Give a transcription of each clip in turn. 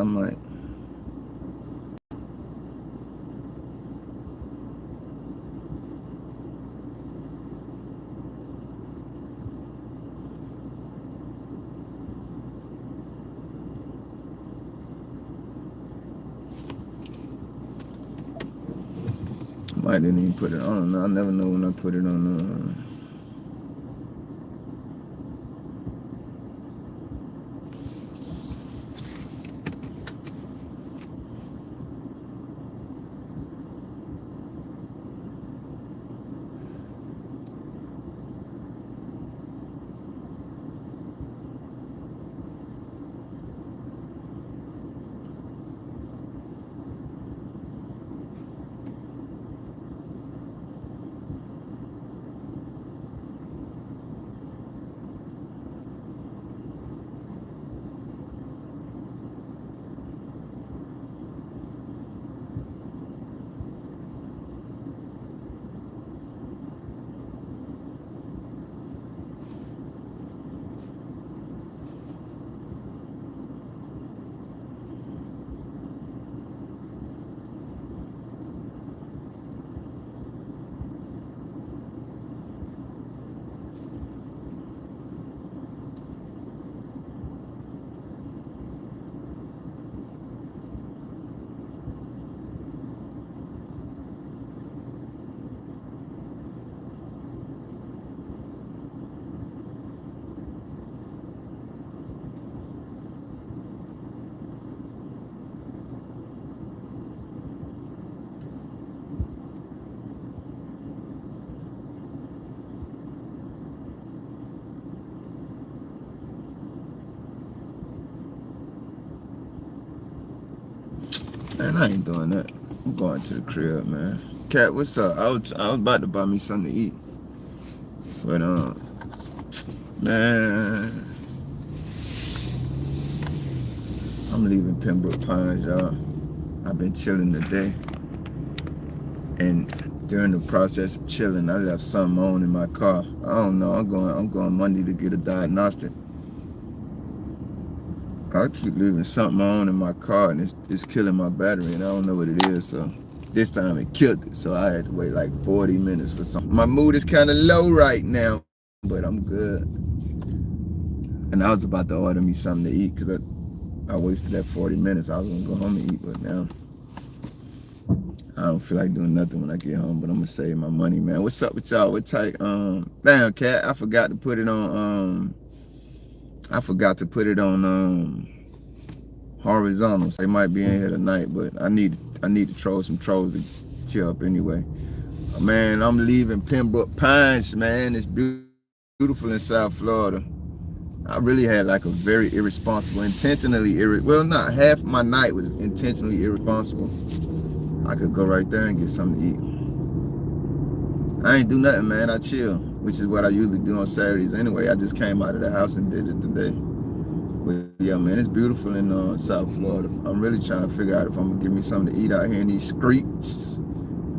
I'm like, I might didn't even put it. I don't know. I never know when I put it on. Man, I ain't doing that. I'm going to the crib, man. Cat, what's up? I was about to buy me something to eat, but man, I'm leaving Pembroke Pines, y'all. I've been chilling today, and during the process of chilling, I left something on in my car. I don't know. I'm going Monday to get a diagnostic. I keep leaving something on in my car, and it's killing my battery, and I don't know what it is. So this time it killed it. So I had to wait like 40 minutes for something. My mood is kind of low right now, but I'm good. And I was about to order me something to eat because I wasted that 40 minutes. I was gonna go home and eat, but now I don't feel like doing nothing when I get home. But I'm gonna save my money, man. What's up with y'all? What type? Damn, cat. I forgot to put it on. I forgot to put it on horizontal. So they might be in here tonight, but I need to troll some trolls to chill up anyway. Man, I'm leaving Pembroke Pines, man. It's beautiful in South Florida. I really had like a very irresponsible, well, not half my night was intentionally irresponsible. I could go right there and get something to eat. I ain't do nothing, man. I chill, which is what I usually do on Saturdays anyway. I just came out of the house and did it today. But yeah, man, it's beautiful in South Florida. I'm really trying to figure out if I'm gonna give me something to eat out here in these streets.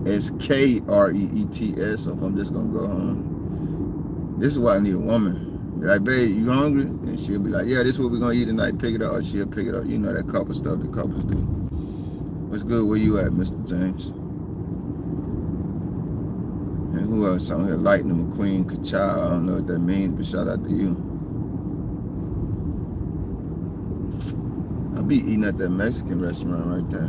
SKREETS, or if I'm just gonna go home. This is why I need a woman. Be like, babe, you hungry? And she'll be like, yeah, this is what we're gonna eat tonight. Pick it up, or she'll pick it up. You know that couple stuff that couples do. What's good? Where you at, Mr. James? And who else on here? Lightning McQueen, Kachal. I don't know what that means, but shout out to you. I be eating at that Mexican restaurant right there.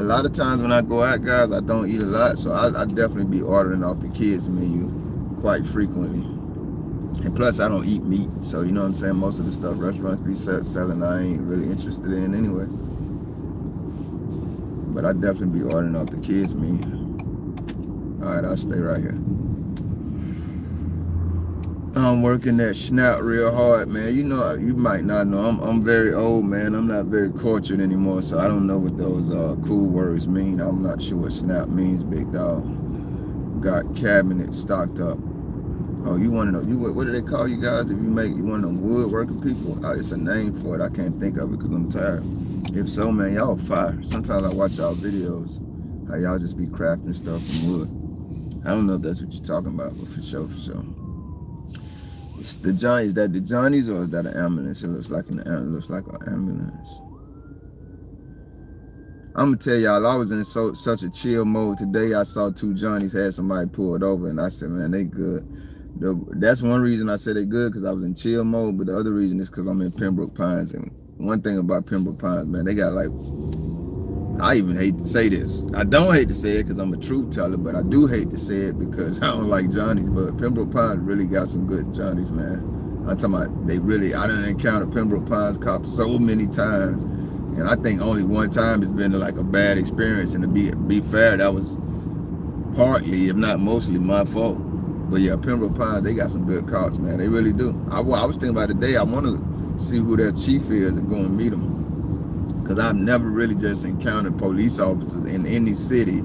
A lot of times when I go out, guys, I don't eat a lot, so I definitely be ordering off the kids' menu quite frequently. And plus, I don't eat meat, so you know what I'm saying? Most of the stuff restaurants be selling, I ain't really interested in anyway. But I definitely be ordering off the kids' menu. All right, I'll stay right here. I'm working that schnapp real hard, man. You know, you might not know. I'm very old, man. I'm not very cultured anymore, so I don't know what those cool words mean. I'm not sure what schnapp means, big dog. Got cabinets stocked up. Oh, you want to know? What do they call you guys if you one of them woodworking people? It's a name for it. I can't think of it because I'm tired. If so, man, y'all fire. Sometimes I watch y'all videos, how y'all just be crafting stuff from wood. I don't know if that's what you're talking about, but for sure, for sure. It's the Johnny. Is that the Johnny's or is that an ambulance? It looks like an ambulance. I'm gonna tell y'all, I was in such a chill mode today. I saw two Johnnies had somebody pulled over, and I said, man, they good. That's one reason I said they good, because I was in chill mode. But the other reason is because I'm in Pembroke Pines, and one thing about Pembroke Pines, man, they got like, I even hate to say this. I don't hate to say it because I'm a truth teller, but I do hate to say it because I don't like Johnnies. But Pembroke Pines really got some good Johnnies, man. I'm talking about, I done encountered Pembroke Pines cops so many times, and I think only one time it's been like a bad experience. And to be fair, that was partly, if not mostly, my fault. But yeah, Pembroke Pines, they got some good cops, man. They really do. I was thinking about today, I want to see who their chief is and go and meet them. Because I've never really just encountered police officers in any city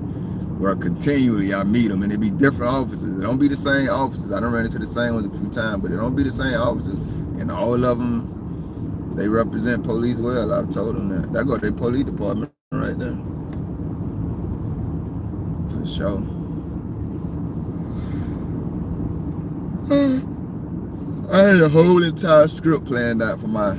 where continually I meet them, and it be different officers. It don't be the same officers. I done ran into the same ones a few times, but it don't be the same officers. And all of them, they represent police well. I've told them that. That go to their police department right there. For sure. I had a whole entire script planned out for my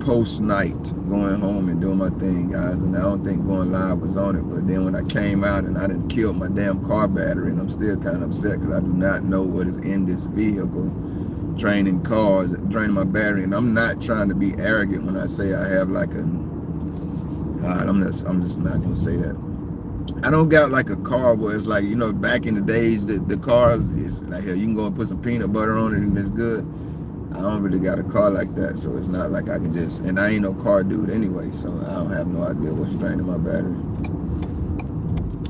post night, going home and doing my thing, guys, and I don't think going live was on it. But then when I came out and I done killed my damn car battery, and I'm still kind of upset because I do not know what is in this vehicle draining my battery. And I'm not trying to be arrogant when I say I have like I'm just not gonna say that. I don't got like a car where it's like, you know, back in the days, the cars is like, hell, you can go and put some peanut butter on it and it's good. I don't really got a car like that, so it's not like I can just, and I ain't no car dude anyway, so I don't have no idea what's draining my battery.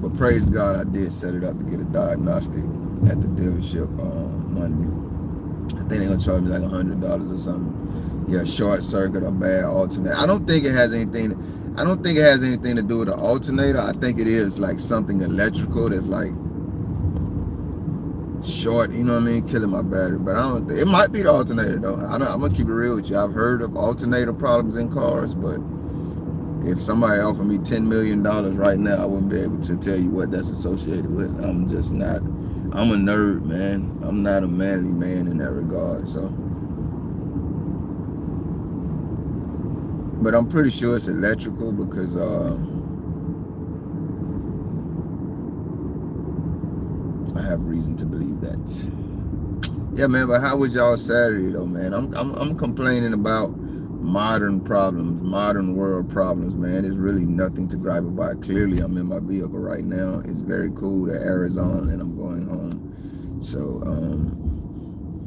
But praise God, I did set it up to get a diagnostic at the dealership on Monday. I think they're gonna charge me like $100 or something. Yeah, short circuit or bad alternator. I don't think it has anything to do with the alternator. I think it is like something electrical that's like short, you know what I mean, killing my battery. But I don't think it might be the alternator though. I'm gonna keep it real with you. I've heard of alternator problems in cars, but if somebody offered me $10 million right now, I wouldn't be able to tell you what that's associated with. I'm just not. I'm a nerd, man. I'm not a manly man in that regard. So, but I'm pretty sure it's electrical because I have reason to believe that. Yeah, man. But how was y'all Saturday though, man? I'm complaining about modern problems, modern world problems, man. There's really nothing to gripe about. Clearly, I'm in my vehicle right now. It's very cool. The air is on, and I'm going home. So,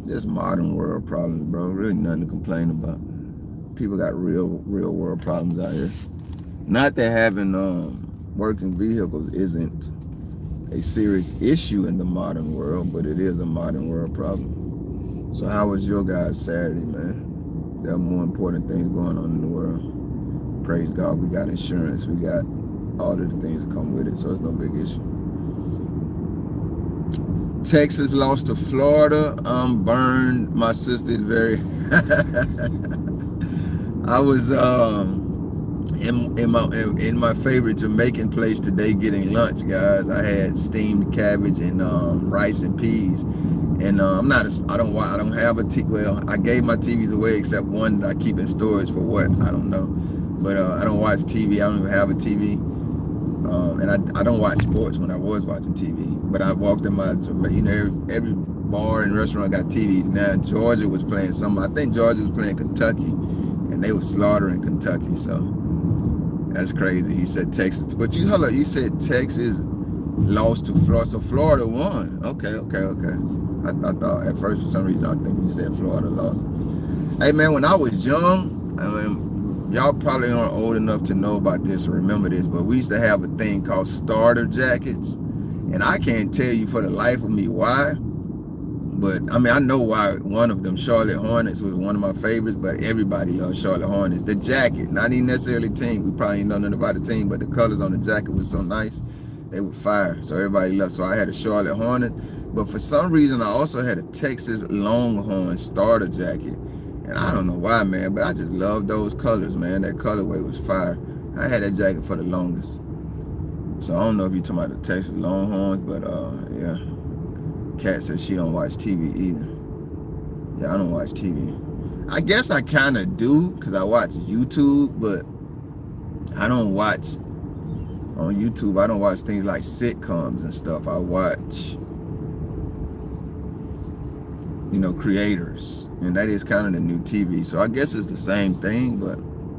just modern world problems, bro. Really nothing to complain about. People got real world problems out here. Not that having working vehicles isn't a serious issue in the modern world, but it is a modern world problem. So how was your guys' Saturday, man? There are more important things going on in the world. Praise God, we got insurance, we got all of the things that come with it, so it's no big issue. Texas lost to Florida. I'm burned. My sister is very I was in my favorite Jamaican place today getting lunch, guys. I had steamed cabbage and rice and peas. And I don't have a TV. Well, I gave my TVs away except one that I keep in storage for what? I don't know. But I don't watch TV. I don't even have a TV. And I don't watch sports when I was watching TV. But I walked in my, you know, every bar and restaurant got TVs. Now Georgia was playing I think Georgia was playing Kentucky. And they were slaughtering Kentucky. So that's crazy. He said Texas. But you said Texas lost to Florida. So Florida won. Okay. I thought at first for some reason I think you said Florida lost. Hey man, when I was young, I mean, y'all probably aren't old enough to know about this or remember this, but we used to have a thing called starter jackets. And I can't tell you for the life of me why. But I mean, I know why one of them, Charlotte Hornets, was one of my favorites, but everybody loves Charlotte Hornets. The jacket, not even necessarily team. We probably ain't know nothing about the team, but the colors on the jacket was so nice. They were fire. So everybody loved. So I had a Charlotte Hornets. But for some reason, I also had a Texas Longhorn starter jacket. And I don't know why, man, but I just love those colors, man. That colorway was fire. I had that jacket for the longest. So I don't know if you're talking about the Texas Longhorns, but yeah. Kat says she don't watch TV either. Yeah, I don't watch TV. I guess I kind of do because I watch YouTube, but I don't watch on YouTube, I don't watch things like sitcoms and stuff. I watch, you know, creators, and that is kind of the new TV. So I guess it's the same thing, but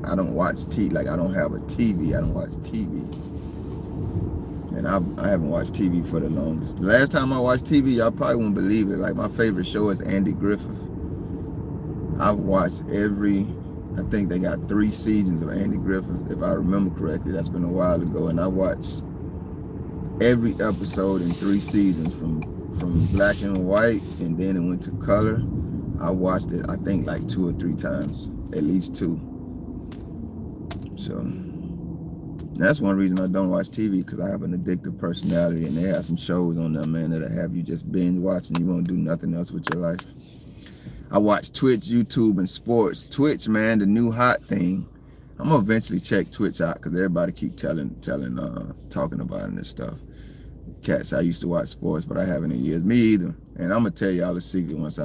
I don't watch TV. Like, I don't have a TV. I don't watch TV. And I haven't watched TV for the longest. The last time I watched TV, y'all probably won't believe it. Like, my favorite show is Andy Griffith. I've watched I think they got 3 seasons of Andy Griffith, if I remember correctly. That's been a while ago. And I watched every episode in 3 seasons from black and white, and then it went to color. I watched it, I think, like 2 or 3 times, at least 2. So that's one reason I don't watch TV, because I have an addictive personality, and they have some shows on there, man, that'll have you just binge watching. You won't do nothing else with your life. I watch Twitch, YouTube, and sports. Twitch, man, the new hot thing. I'm gonna eventually check Twitch out, because everybody keep talking about it and stuff. Cats, I used to watch sports, but I haven't in years. Me either. And I'm gonna tell y'all a secret once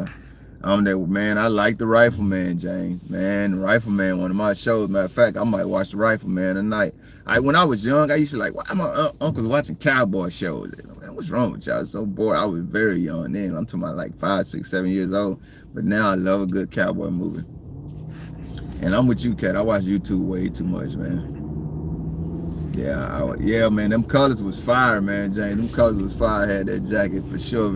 I'm there. Man, I like the Rifleman, James. Man, the Rifleman, one of my shows. Matter of fact, I might watch the Rifleman tonight. When I was young, I used to like, why are my uncles watching cowboy shows? Man, what's wrong with y'all? I was so bored. I was very young then. I'm talking about like 5, 6, 7 years old. But now I love a good cowboy movie. And I'm with you, Cat. I watch YouTube way too much, man. Yeah, man, them colors was fire, man, James. Them colors was fire. I had that jacket for sure.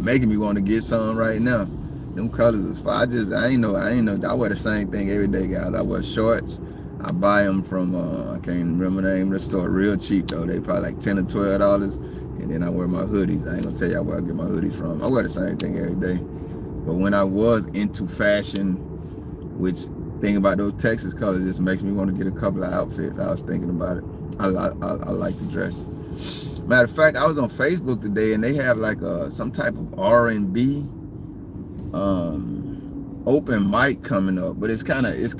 Making me want to get some right now. Them colors was fire. I ain't know. I wear the same thing every day, guys. I wear shorts. I buy them from, I can't remember the name of the store. Real cheap, though. They probably like $10 or $12. And then I wear my hoodies. I ain't gonna tell y'all where I get my hoodies from. I wear the same thing every day. But when I was into fashion, which thing about those Texas colors just makes me want to get a couple of outfits. I was thinking about it. I like to dress. Matter of fact, I was on Facebook today, and they have like some type of R&B open mic coming up, but it's kind of it's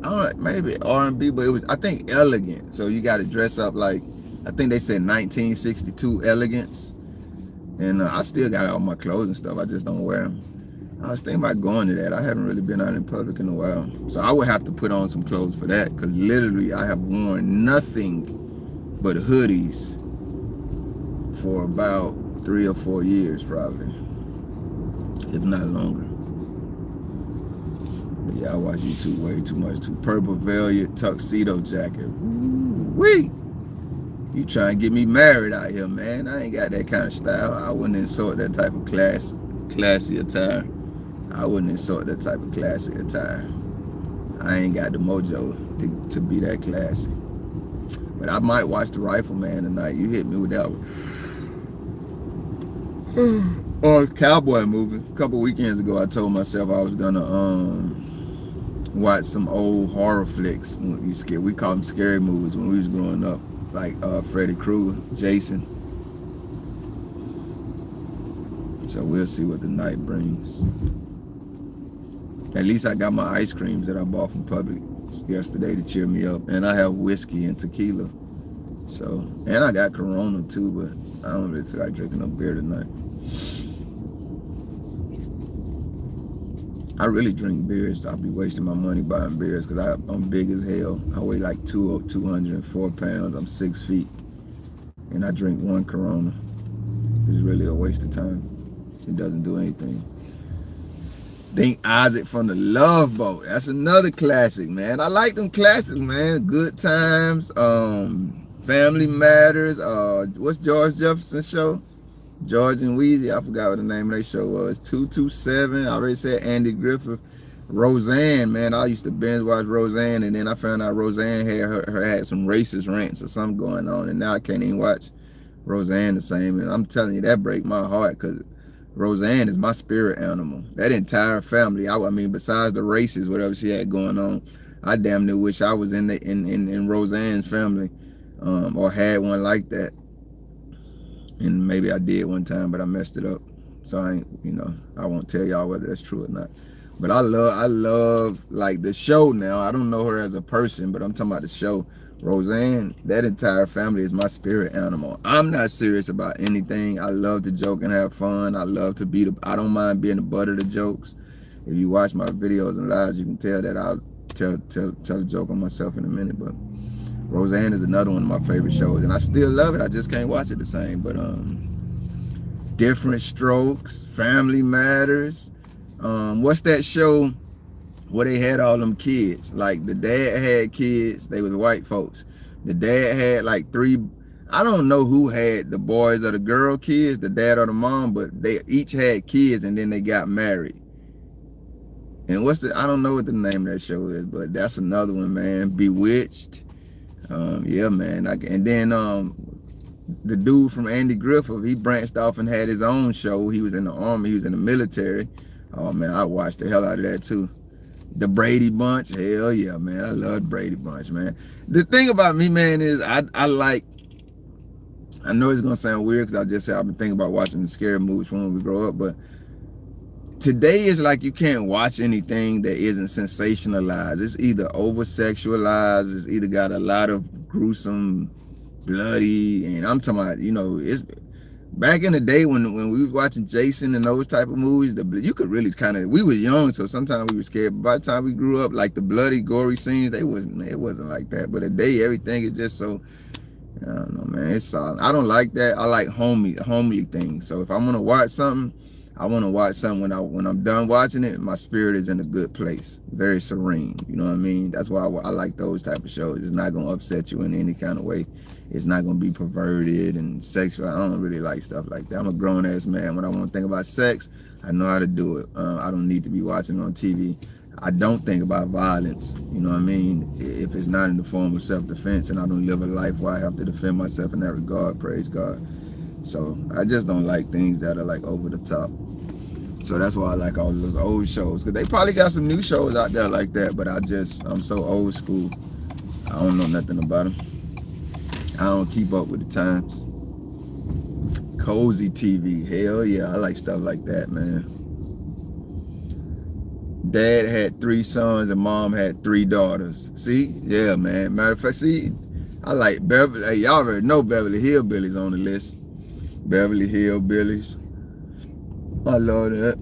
I don't know, maybe R&B, but it was, I think, elegant. So you got to dress up like, I think they said 1962 elegance. And I still got all my clothes and stuff. I just don't wear them. I was thinking about going to that. I haven't really been out in public in a while. So I would have to put on some clothes for that, because literally I have worn nothing but hoodies for about 3 or 4 years probably, if not longer. But yeah, I watch YouTube way too much too. Purple velvet tuxedo jacket. Woo-wee! You trying to get me married out here, man. I ain't got that kind of style. I wouldn't insult that type of classy attire. I wouldn't insult that type of classy attire. I ain't got the mojo to be that classy. But I might watch the Rifleman tonight. You hit me with that one. Or cowboy movie. A couple weekends ago, I told myself I was gonna watch some old horror flicks. We call them scary movies when we was growing up, like Freddy Krueger, Jason. So we'll see what the night brings. At least I got my ice creams that I bought from Publix yesterday to cheer me up. And I have whiskey and tequila. So, and I got Corona too, but I don't really feel like drinking no beer tonight. I really drink beers. I'll be wasting my money buying beers, because I'm big as hell. I weigh like 204 pounds. I'm 6 feet. And I drink 1 Corona. It's really a waste of time. It doesn't do anything. Think Isaac from the Love Boat. That's another classic, man. I like them classics, man. Good Times, Family Matters. What's George Jefferson's show? George and Wheezy. I forgot what the name of their show was. 227. I already said Andy Griffith. Roseanne, man. I used to binge watch Roseanne, and then I found out Roseanne had some racist rants or something going on, and now I can't even watch Roseanne the same. And I'm telling you, that break my heart, because Roseanne is my spirit animal. That entire family, I mean, besides the races, whatever she had going on, I damn near wish I was in Roseanne's family, or had one like that. And maybe I did one time, but I messed it up. So I won't tell y'all whether that's true or not. But I love like the show now. I don't know her as a person, but I'm talking about the show. Roseanne, that entire family is my spirit animal. I'm not serious about anything. I love to joke and have fun. I love to I don't mind being the butt of the jokes. If you watch my videos and lives, you can tell that I'll tell a joke on myself in a minute. But Roseanne is another one of my favorite shows, and I still love it. I just can't watch it the same. But Different Strokes, Family Matters. What's that show where they had all them kids? Like the dad had kids. They was white folks. The dad had like three. I don't know who had the boys or the girl kids, the dad or the mom, but they each had kids and then they got married. And I don't know what the name of that show is, but that's another one, man. Bewitched. Yeah, man. And then the dude from Andy Griffith, he branched off and had his own show. He was in the army, he was in the military. Oh man, I watched the hell out of that too. The Brady Bunch, hell yeah, man. I love Brady Bunch, man. The thing about me, man, is I know it's gonna sound weird because I just said I've been thinking about watching the scary movies from when we grow up, but today is like you can't watch anything that isn't sensationalized. It's either over sexualized, it's either got a lot of gruesome, bloody, and I'm talking about, it's back in the day when we was watching Jason and those type of movies, you could really we was young, so sometimes we were scared, but by the time we grew up, like the bloody, gory scenes, it wasn't like that. But today everything is just so, I don't know, man, it's solid. I don't like that. I like homely things. So if I'm gonna watch something, I want to watch something when I'm done watching it, my spirit is in a good place, very serene. You know what I mean? That's why I like those type of shows. It's not gonna upset you in any kind of way. It's not gonna be perverted and sexual. I don't really like stuff like that. I'm a grown ass man. When I want to think about sex, I know how to do it. I don't need to be watching it on TV. I don't think about violence. You know what I mean? If it's not in the form of self-defense, and I don't live a life where I have to defend myself in that regard. Praise God. So I just don't like things that are like over the top. So that's why I like all those old shows, because they probably got some new shows out there like that, but I'm so old school. I don't know nothing about them. I don't keep up with the times. Cozy TV, hell yeah, I like stuff like that, man. Dad had 3 sons and mom had 3 daughters. See, yeah, man. Matter of fact, see, I like Beverly. Hey, y'all already know Beverly Hillbillies on the list. Beverly Hillbillies. I love that.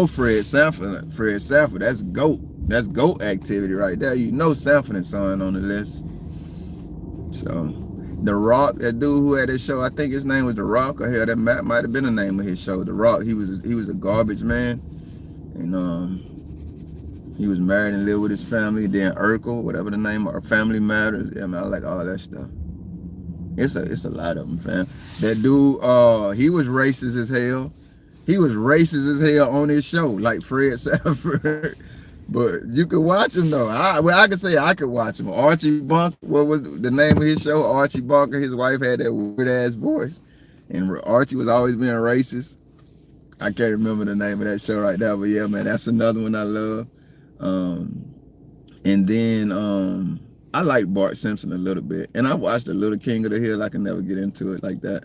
Fred Sanford. Fred Sanford, that's GOAT. That's GOAT activity right there. Sanford and Son on the list. So, The Rock, that dude who had his show, I think his name was The Rock, or hell, that might have been the name of his show. The Rock, he was a garbage man, and he was married and lived with his family. Then Urkel, whatever the name, or Family Matters. Yeah, man, I like all that stuff. It's a lot of them, fam. That dude, he was racist as hell. He was racist as hell on his show, like Fred Sanford. But you could watch him though. I could say I could watch him. Archie Bunker, what was the name of his show? Archie Bunker. His wife had that weird ass voice, and Archie was always being racist. I can't remember the name of that show right now, but yeah, man, that's another one I love. And then I like Bart Simpson a little bit, and I watched The Little King of the Hill. I can never get into it like that.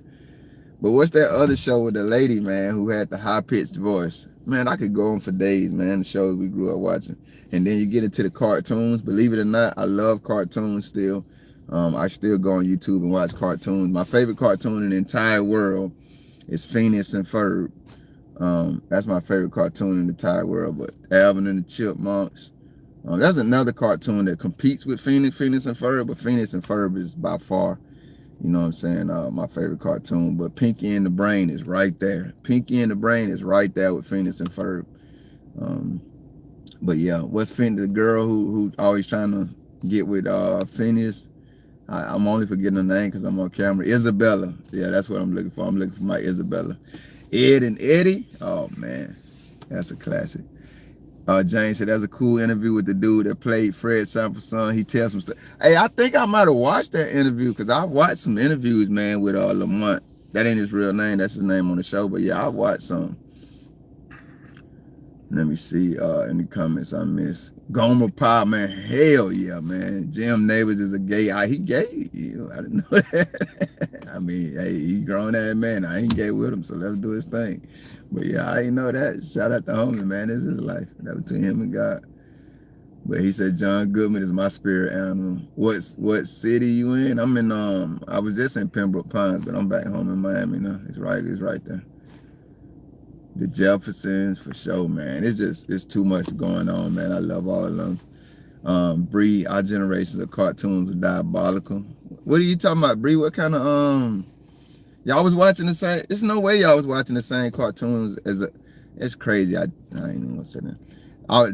But what's that other show with the lady, man, who had the high-pitched voice? Man, I could go on for days, man, the shows we grew up watching. And then you get into the cartoons. Believe it or not, I love cartoons still. I still go on YouTube and watch cartoons. My favorite cartoon in the entire world is Phineas and Ferb. That's my favorite cartoon in the entire world. But Alvin and the Chipmunks. That's another cartoon that competes with Phineas and Ferb, but Phineas and Ferb is by far, you know what I'm saying, my favorite cartoon. But Pinky and the Brain is right there. Pinky and the Brain is right there with Phineas and Ferb. But yeah, what's Phineas, the girl who always trying to get with Phineas? I'm only forgetting her name because I'm on camera. Isabella. Yeah, that's what I'm looking for. I'm looking for my Isabella. Ed and Eddie. Oh man, that's a classic. James said that's a cool interview with the dude that played Fred Sanford's son. He tells some stuff. Hey, I think I might have watched that interview, because I watched some interviews, man, with Lamont. That ain't his real name. That's his name on the show. But yeah, I watched some. Let me see in the comments I missed. Gomer Pyle, man, hell yeah, man. Jim Neighbors is a gay. He gay. I didn't know that. I mean, hey, he grown ass man. I ain't gay with him, so let him do his thing. But yeah, I ain't know that. Shout out to homie, man. This is life. That between him and God. But he said John Goodman is my spirit animal. What city you in? I'm in I was just in Pembroke Pines, but I'm back home in Miami now. It's right there. The Jeffersons, for sure, man. It's too much going on, man. I love all of them. Bree, our generation of cartoons was diabolical. What are you talking about, Bree? What kind of y'all was watching the same? There's no way y'all was watching the same cartoons as a. It's crazy. I ain't even gonna say that. I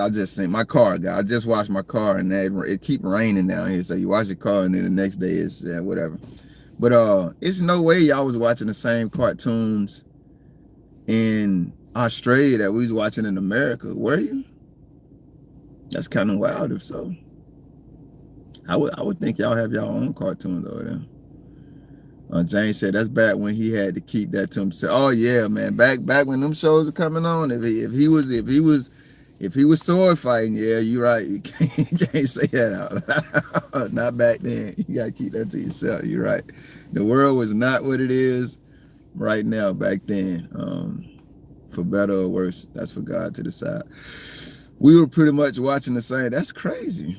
just think my car, guy. I just washed my car and it keep raining down here. So you wash your car and then the next day is whatever. But it's no way y'all was watching the same cartoons in Australia that we was watching in America. Were you? That's kind of wild if so. I would think y'all have y'all own cartoons over there. James said that's back when he had to keep that to himself. Oh yeah, man. Back when them shows were coming on, if he was sword fighting, yeah, you're right. You can't say that out. Not back then. You gotta keep that to yourself. You're right. The world was not what it is right now back then. For better or worse, that's for God to decide. We were pretty much watching the same. That's crazy.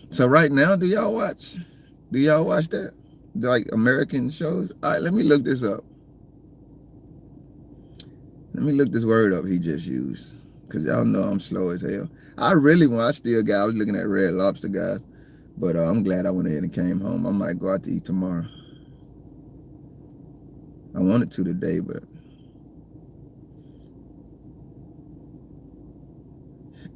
So right now, do y'all watch that? Like American shows? All right, let me look this up. Let me look this word up he just used. Because y'all know I'm slow as hell. I was looking at Red Lobster, guys. But I'm glad I went ahead and came home. I might go out to eat tomorrow. I wanted to today, but.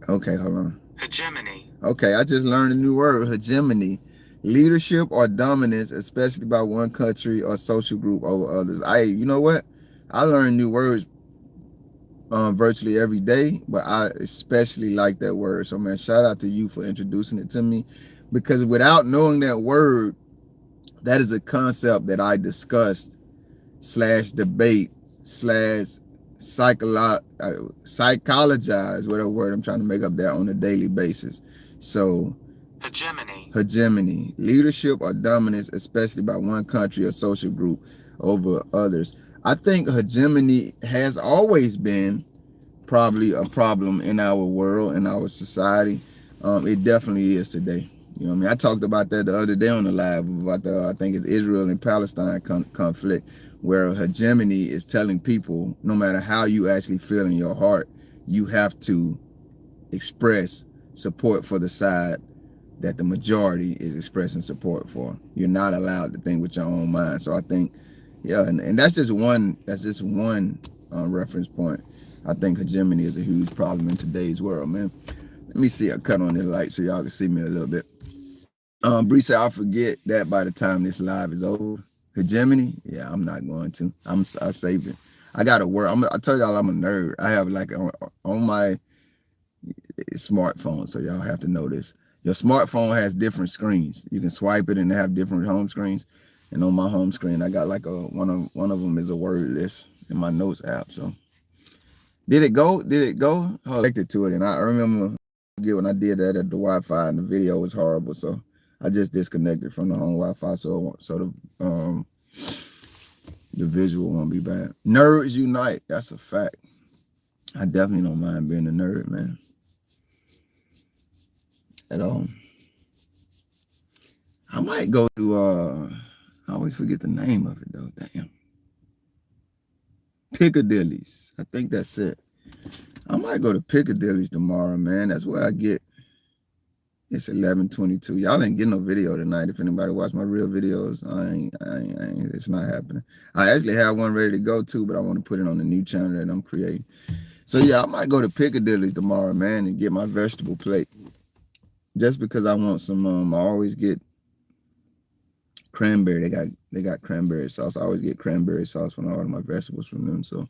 Okay, hold on. Hegemony. Okay, I just learned a new word, hegemony. Leadership or dominance, especially by one country or social group over others. You know what? I learn new words virtually every day, but I especially like that word. So man, shout out to you for introducing it to me, because without knowing that word, that is a concept that I discussed / debate / psychologize, whatever word I'm trying to make up there, on a daily basis. So hegemony, leadership or dominance, especially by one country or social group over others. I think hegemony has always been probably a problem in our world, in our society. It definitely is today. You know what I mean? I talked about that the other day on the live about I think it's Israel and Palestine conflict, where hegemony is telling people no matter how you actually feel in your heart, you have to express support for the side that the majority is expressing support for. You're not allowed to think with your own mind. So I think, yeah, and that's just one reference point. I think hegemony is a huge problem in today's world, man. Let me see. I cut on this light so y'all can see me a little bit. Bree said, I'll forget that by the time this live is over. Hegemony? Yeah, I'm not going to. I saved it. I got to work. I tell y'all I'm a nerd. I have like on my smartphone, so y'all have to know this. Your smartphone has different screens. You can swipe it and have different home screens. And on my home screen, I got like one of them is a word list in my notes app. So did it go? I connected to it, and I remember when I did that at the Wi-Fi, and the video was horrible. So I just disconnected from the home Wi-Fi, so the visual won't be bad. Nerds unite. That's a fact. I definitely don't mind being a nerd, man. At all. I might go to I always forget the name of it though. Damn. Piccadilly's. I think that's it. I might go to Piccadilly's tomorrow, man. That's where I get. It's 11:22. Y'all ain't getting no video tonight. If anybody watch my real videos, it's not happening. I actually have one ready to go too, but I want to put it on the new channel that I'm creating. So yeah, I might go to Piccadilly's tomorrow, man, and get my vegetable plate. Just because I want some, I always get cranberry. They got cranberry sauce. I always get cranberry sauce when I order my vegetables from them. So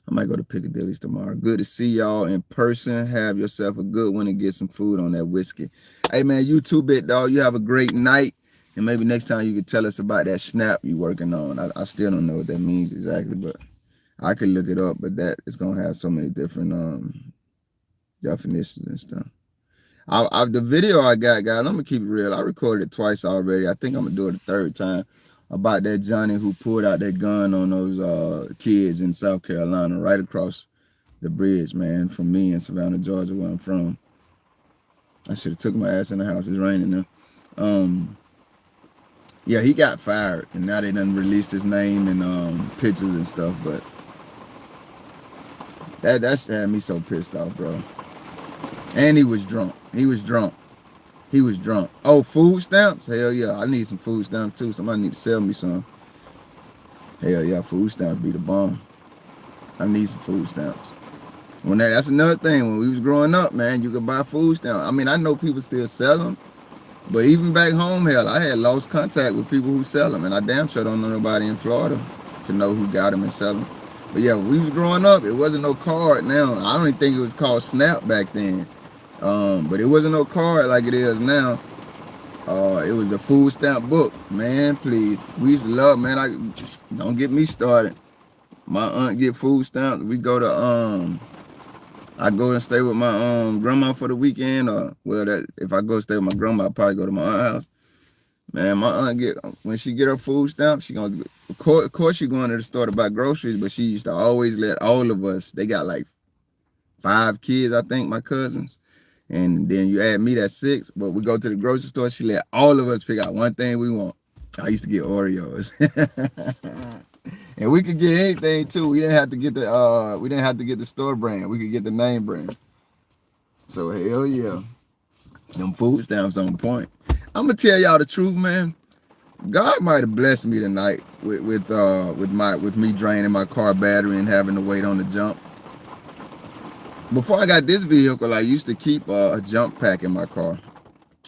I might go to Piccadilly's tomorrow. Good to see y'all in person. Have yourself a good one and get some food on that whiskey. Hey man, you too, bit dog. You have a great night. And maybe next time you could tell us about that snap you working on. I still don't know what that means exactly, but I could look it up. But that is gonna have so many different definitions and stuff. The video I got, guys, I'm gonna keep it real. I recorded it twice already. I think I'm gonna do it a third time, about that Johnny who pulled out that gun on those kids in South Carolina, right across the bridge, man, from me in Savannah, Georgia, where I'm from. I should have took my ass in the house. It's raining now. Yeah, he got fired, and now they done released his name and pictures and stuff, but that's had me so pissed off, bro. And he was drunk. He was drunk. He was drunk. Oh, food stamps? Hell yeah. I need some food stamps too. Somebody need to sell me some. Hell yeah, food stamps be the bomb. I need some food stamps. That's another thing. When we was growing up, man, you could buy food stamps. I mean, I know people still sell them, but even back home, hell, I had lost contact with people who sell them, and I damn sure don't know nobody in Florida to know who got them and sell them. But yeah, when we was growing up, it wasn't no card. Now I don't even think it was called Snap back then, but it wasn't no card like it is now. It was the food stamp book, man. Please, we used to love, man. Don't get me started. My aunt get food stamps. We go to I go and stay with my grandma for the weekend, or if I go stay with my grandma, I probably go to my aunt's house. Man, my aunt when she get her food stamp, she gonna of course she going to the store to buy groceries, but she used to always let all of us. They got like 5 kids, I think, my cousins. And then you add me, that's 6. But we go to the grocery store, she let all of us pick out one thing we want. I used to get Oreos. And we could get anything too. We didn't have to get the store brand. We could get the name brand. So hell yeah. Them food stamps on point. I'm gonna tell y'all the truth, man. God might have blessed me tonight with me draining my car battery and having to wait on the jump. Before I got this vehicle, I used to keep a jump pack in my car.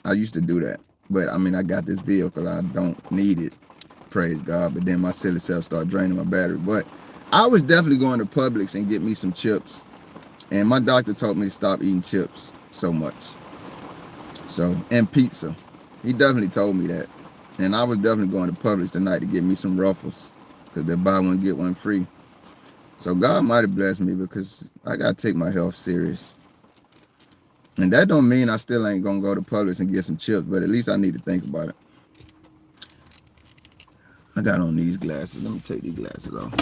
I used to do that. But I mean, I got this vehicle. I don't need it. Praise God. But then my silly self started draining my battery. But I was definitely going to Publix and get me some chips. And my doctor told me to stop eating chips so much. And pizza. He definitely told me that. And I was definitely going to Publix tonight to get me some Ruffles. Because they buy one, get one free. So God might have blessed me because I got to take my health serious. And that don't mean I still ain't going to go to Publix and get some chips, but at least I need to think about it. I got on these glasses. Let me take these glasses off.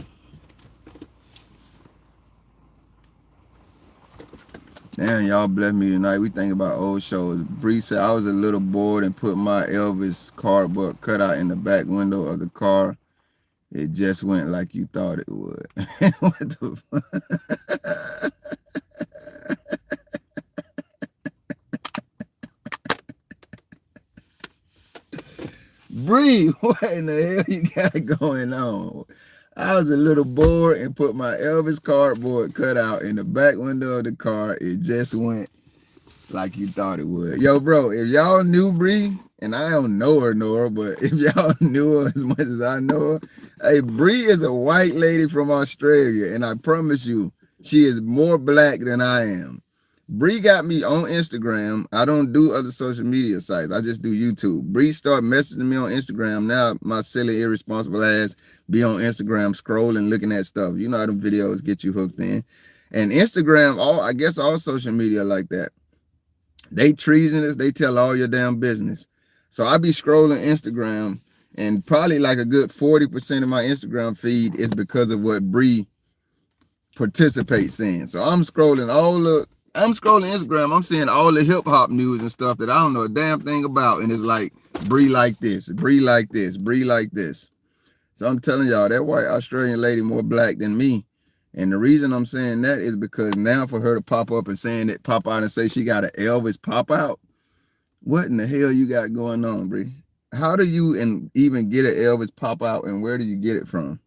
Damn, y'all bless me tonight. We think about old shows. Bree said I was a little bored and put my Elvis cardboard cutout in the back window of the car. It just went like you thought it would. What the fuck? Bree, what in the hell you got going on? I was a little bored and put my Elvis cardboard cutout in the back window of the car. It just went like you thought it would. Yo, bro, if y'all knew Bree, and I don't know her, but if y'all knew her as much as I know her, hey, Bree is a white lady from Australia, and I promise you, she is more black than I am. Bree got me on Instagram. I don't do other social media sites. I just do YouTube. Bree started messaging me on Instagram. Now my silly, irresponsible ass be on Instagram scrolling, looking at stuff. You know how them videos get you hooked in. And Instagram, I guess all social media like that. They treasonous. They tell all your damn business. So I be scrolling Instagram, and probably like a good 40% of my Instagram feed is because of what Bree participates in. So I'm scrolling Instagram. I'm seeing all the hip hop news and stuff that I don't know a damn thing about. And it's like, Bree like this, Bree like this, Bree like this. So I'm telling y'all, that white Australian lady more black than me. And the reason I'm saying that is because now for her to pop up and pop out and say she got an Elvis pop out, what in the hell you got going on, Bree? How do you even get an Elvis pop out, and where do you get it from?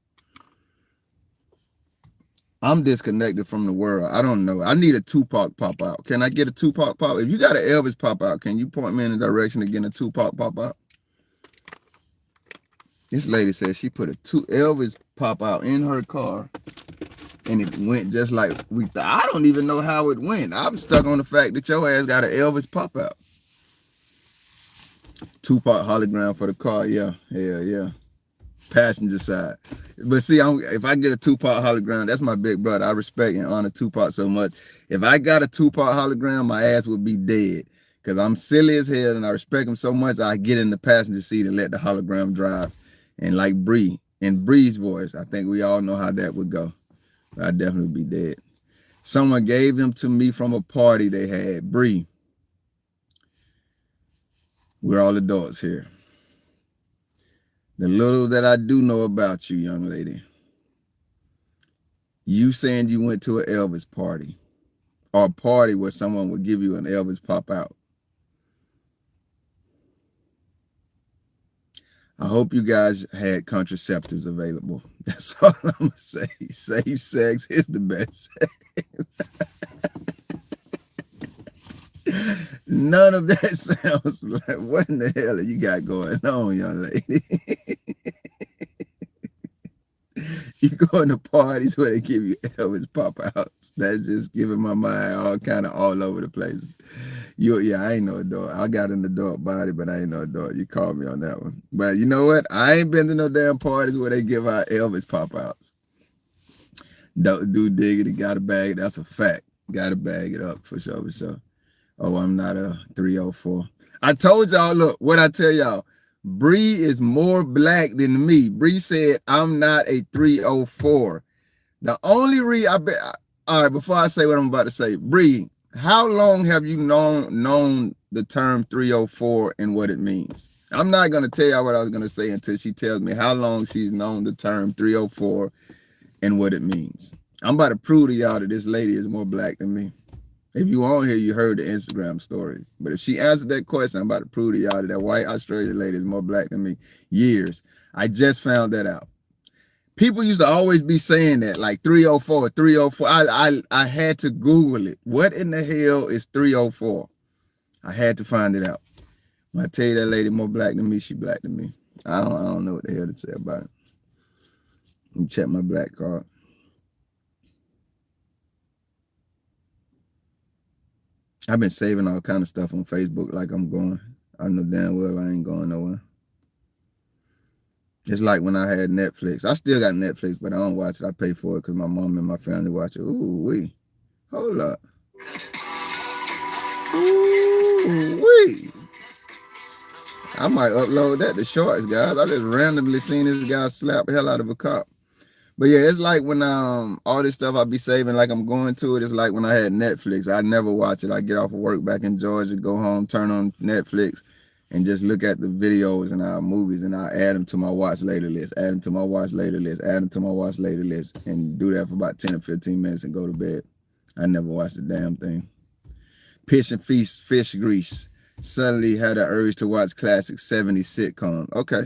I'm disconnected from the world. I don't know. I need a Tupac pop out. Can I get a Tupac pop? If you got an Elvis pop out, can you point me in the direction of getting a Tupac pop out? This lady said she put a Elvis pop out in her car, and it went just like we thought. I don't even know how it went. I'm stuck on the fact that your ass got an Elvis pop out. Tupac hologram for the car. Yeah, hell yeah. Passenger side. But see, if I get a Tupac hologram, that's my big brother. I respect and honor Tupac so much. If I got a Tupac hologram, my ass would be dead. Because I'm silly as hell and I respect him so much, I get in the passenger seat and let the hologram drive. And like Bree, in Bree's voice, I think we all know how that would go. I'd definitely be dead. Someone gave them to me from a party they had. Bree, we're all adults here. The little that I do know about you, young lady, you saying you went to an Elvis party, or a party where someone would give you an Elvis pop out. I hope you guys had contraceptives available. That's all I'm gonna say. Safe sex is the best. None of that sounds like what in the hell you got going on, young lady? You going to parties where they give you Elvis pop outs. That's just giving my mind all over the place. Yeah, I ain't no adult. I got an adult body, but I ain't no adult. You called me on that one. But you know what? I ain't been to no damn parties where they give out Elvis pop outs. Do diggity, gotta bag it. That's a fact. Gotta bag it up for sure, for sure. Oh, I'm not a 304. I told y'all, look, what I tell y'all, Bree is more black than me. Bree said, I'm not a 304. The only reason all right, before I say what I'm about to say, Bree, how long have you known the term 304 and what it means? I'm not going to tell y'all what I was going to say until she tells me how long she's known the term 304 and what it means. I'm about to prove to y'all that this lady is more black than me. If you on here, you heard the Instagram stories. But if she answered that question, I'm about to prove to y'all that that white Australian lady is more black than me. Years. I just found that out. People used to always be saying that, like 304, 304. I had to Google it. What in the hell is 304? I had to find it out. When I tell you that lady more black than me, she black than me. I don't know what the hell to say about it. Let me check my black card. I've been saving all kind of stuff on Facebook like I'm going. I know damn well I ain't going nowhere. It's like when I had Netflix. I still got Netflix, but I don't watch it. I pay for it because my mom and my family watch it. Ooh, wee. Hold up. Ooh, wee. I might upload that to shorts, guys. I just randomly seen this guy slap the hell out of a cop. But yeah, it's like when all this stuff I be saving, like I'm going to it. It's like when I had Netflix. I never watch it. I get off of work back in Georgia, go home, turn on Netflix, and just look at the videos and our movies, and I add them to my watch later list, add them to my watch later list, add them to my watch later list, and do that for about 10 or 15 minutes and go to bed. I never watched a damn thing. Pitch and Feast, Fish Grease. Suddenly had an urge to watch classic 70s sitcom. Okay.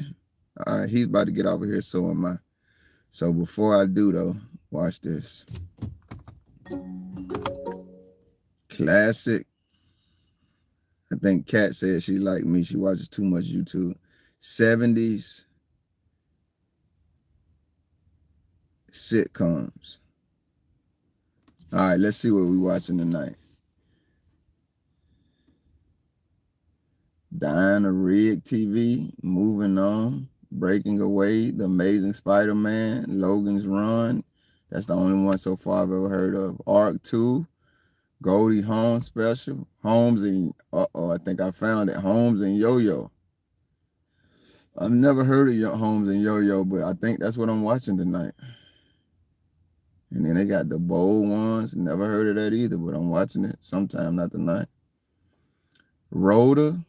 All right, he's about to get over here, so am I. So before I do though, watch this. Classic. I think Kat said she like me. She watches too much YouTube. 70s sitcoms. All right, let's see what we're watching tonight. Diana Rigg TV, Moving On, Breaking Away, The Amazing Spider-Man, Logan's Run. That's the only one so far I've ever heard of. Arc 2, Goldie Hawn Special, Holmes and, I think I found it, Holmes and Yo-Yo. I've never heard of Holmes and Yo-Yo, but I think that's what I'm watching tonight. And then they got the bold ones. Never heard of that either, but I'm watching it sometime, not tonight. Rhoda.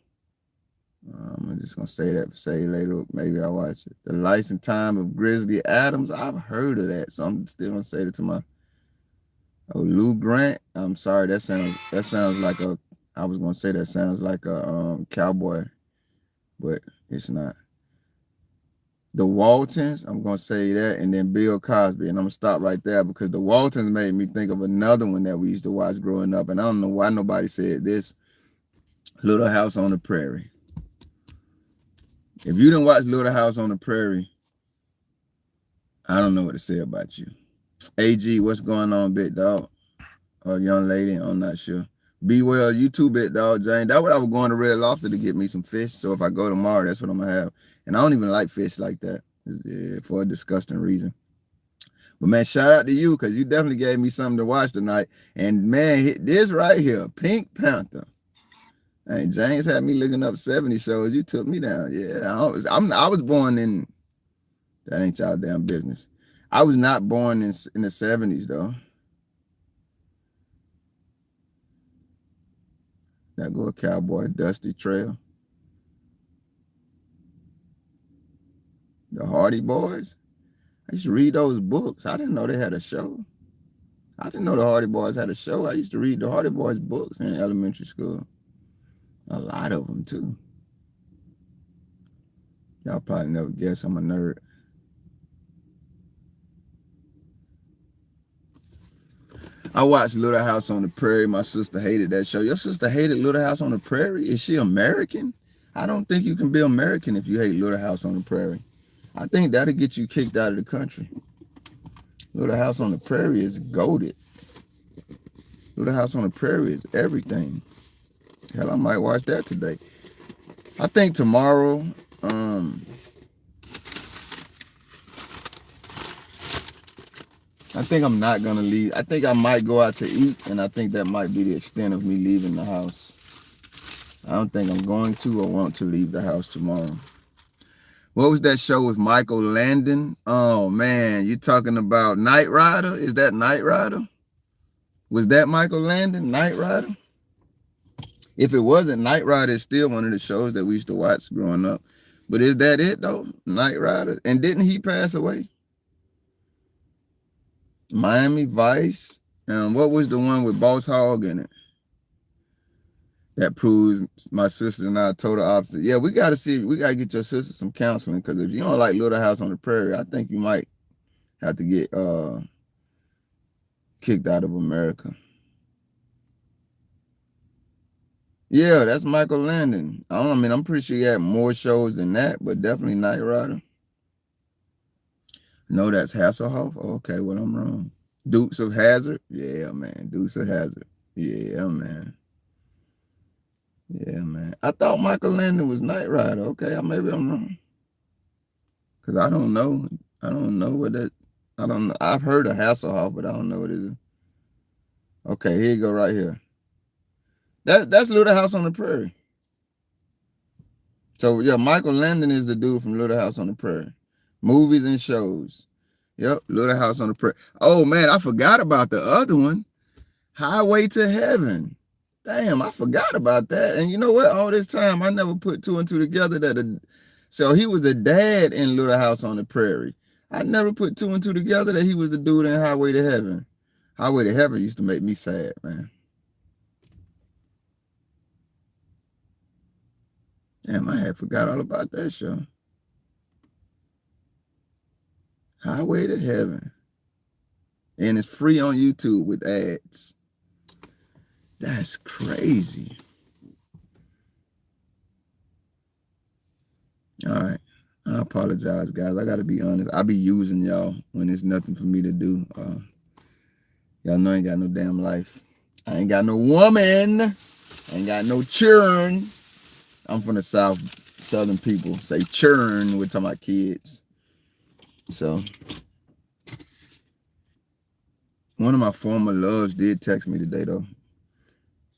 I'm just going to say later. Maybe I'll watch it. The Life and Time of Grizzly Adams. I've heard of that, so I'm still going to say it to my... Oh, Lou Grant. I'm sorry. That sounds like a... I was going to say that sounds like a cowboy, but it's not. The Waltons. I'm going to say that. And then Bill Cosby. And I'm going to stop right there because the Waltons made me think of another one that we used to watch growing up. And I don't know why nobody said this. Little House on the Prairie. If you didn't watch Little House on the Prairie, I don't know what to say about you. AG, what's going on, big dog? Or young lady, I'm not sure. Be well, you too, big dog, Jane. That's what I was going to Red Lobster to get me some fish. So if I go tomorrow, that's what I'm going to have. And I don't even like fish like that for a disgusting reason. But man, shout out to you because you definitely gave me something to watch tonight. And man, this right here, Pink Panther. Hey, James had me looking up 70 shows. You took me down. Yeah, I was born in... That ain't y'all damn business. I was not born in the 70s, though. That go a cowboy, Dusty Trail. The Hardy Boys. I used to read those books. I didn't know they had a show. I didn't know the Hardy Boys had a show. I used to read the Hardy Boys books in elementary school. A lot of them, too. Y'all probably never guess I'm a nerd. I watched Little House on the Prairie. My sister hated that show. Your sister hated Little House on the Prairie? Is she American? I don't think you can be American if you hate Little House on the Prairie. I think that'll get you kicked out of the country. Little House on the Prairie is goated. Little House on the Prairie is everything. Hell, I might watch that today. I think tomorrow, I think I'm not gonna leave. I think I might go out to eat, and I think that might be the extent of me leaving the house. I don't think I'm going to or want to leave the house tomorrow. What was that show with Michael Landon? Oh man, you talking about Knight Rider? Is that Knight Rider? Was that Michael Landon, Knight Rider? If it wasn't, Knight Rider is still one of the shows that we used to watch growing up. But is that it though? Knight Rider? And didn't he pass away? Miami Vice. What was the one with Boss Hogg in it? That proves my sister and I are total opposite. Yeah, we gotta get your sister some counseling, because if you don't like Little House on the Prairie, I think you might have to get kicked out of America. Yeah, that's Michael Landon. I'm pretty sure he had more shows than that, but definitely Knight Rider. No, that's Hasselhoff. Okay, well, I'm wrong. Dukes of Hazzard. Yeah, man. Dukes of Hazzard. Yeah, man. Yeah, man. I thought Michael Landon was Knight Rider. Okay, maybe I'm wrong. Because I don't know. I don't know what that. I don't know. I've heard of Hasselhoff, but I don't know what it is. Okay, here you go right here. That's Little House on the Prairie. So yeah, Michael Landon is the dude from Little House on the Prairie. Movies and shows. Yep, Little House on the Prairie. Oh man, I forgot about the other one. Highway to Heaven. Damn, I forgot about that. And you know what? All this time, I never put two and two together. So he was the dad in Little House on the Prairie. I never put two and two together that he was the dude in Highway to Heaven. Highway to Heaven used to make me sad, man. Damn, I had forgot all about that show. Highway to Heaven. And it's free on YouTube with ads. That's crazy. All right. I apologize, guys. I got to be honest. I be using y'all when there's nothing for me to do. Y'all know I ain't got no damn life. I ain't got no woman. I ain't got no churn. I'm from the South. Southern people say churn. We're talking about kids. So one of my former loves did text me today, though.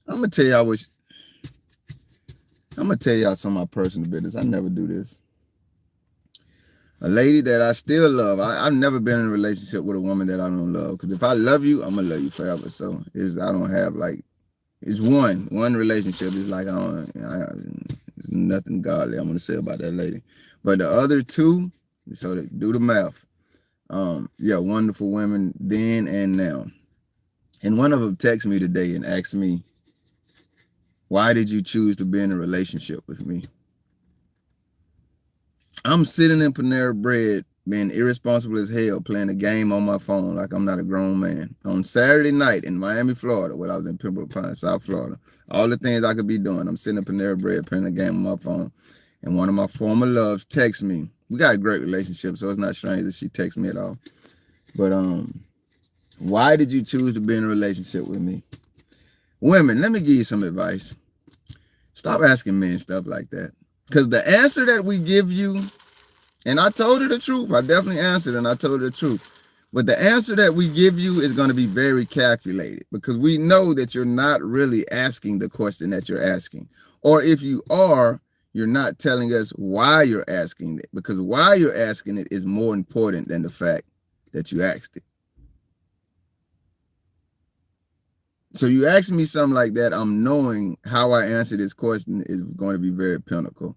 I'm gonna tell y'all some of my personal business. I never do this. A lady that I still love. I've never been in a relationship with a woman that I don't love. Because if I love you, I'm gonna love you forever. So I don't have it's one relationship. It's like there's nothing godly I'm gonna say about that lady. But the other two, so do the math. Yeah, wonderful women then and now. And one of them texted me today and asked me, why did you choose to be in a relationship with me? I'm sitting in Panera Bread, being irresponsible as hell, playing a game on my phone like I'm not a grown man. On Saturday night in Miami, Florida, when I was in Pembroke Pines, South Florida. All the things I could be doing. I'm sitting in Panera Bread, playing a game on my phone. And one of my former loves texts me. We got a great relationship, so it's not strange that she texts me at all. But why did you choose to be in a relationship with me? Women, let me give you some advice. Stop asking men stuff like that. Because the answer that we give you, and I told her the truth. I definitely answered and I told her the truth. But the answer that we give you is going to be very calculated, because we know that you're not really asking the question that you're asking. Or if you are, you're not telling us why you're asking it, because why you're asking it is more important than the fact that you asked it. So you ask me something like that, I'm knowing how I answer this question is going to be very pinnacle,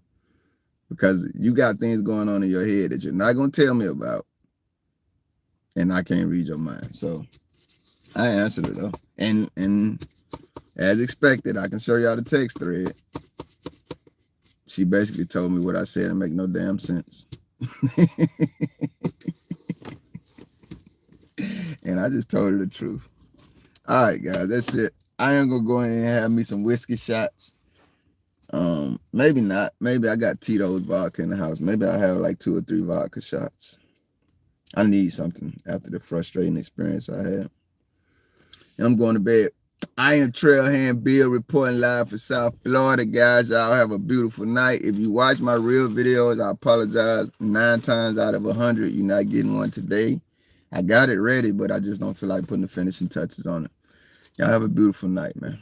because you got things going on in your head that you're not going to tell me about, and I can't read your mind. So I answered it though. And as expected, I can show y'all the text thread. she basically told me what I said and make no damn sense. And I just told her the truth. All right, guys, that's it. I am gonna go in and have me some whiskey shots. Maybe not. Maybe I got Tito's vodka in the house. Maybe I have like 2 or 3 vodka shots. I need something after the frustrating experience I had. And I'm going to bed. I am Trailhand Bill reporting live for South Florida, guys. Y'all have a beautiful night. If you watch my real videos, I apologize. 9 times out of 100, you're not getting one today. I got it ready, but I just don't feel like putting the finishing touches on it. Y'all have a beautiful night, man.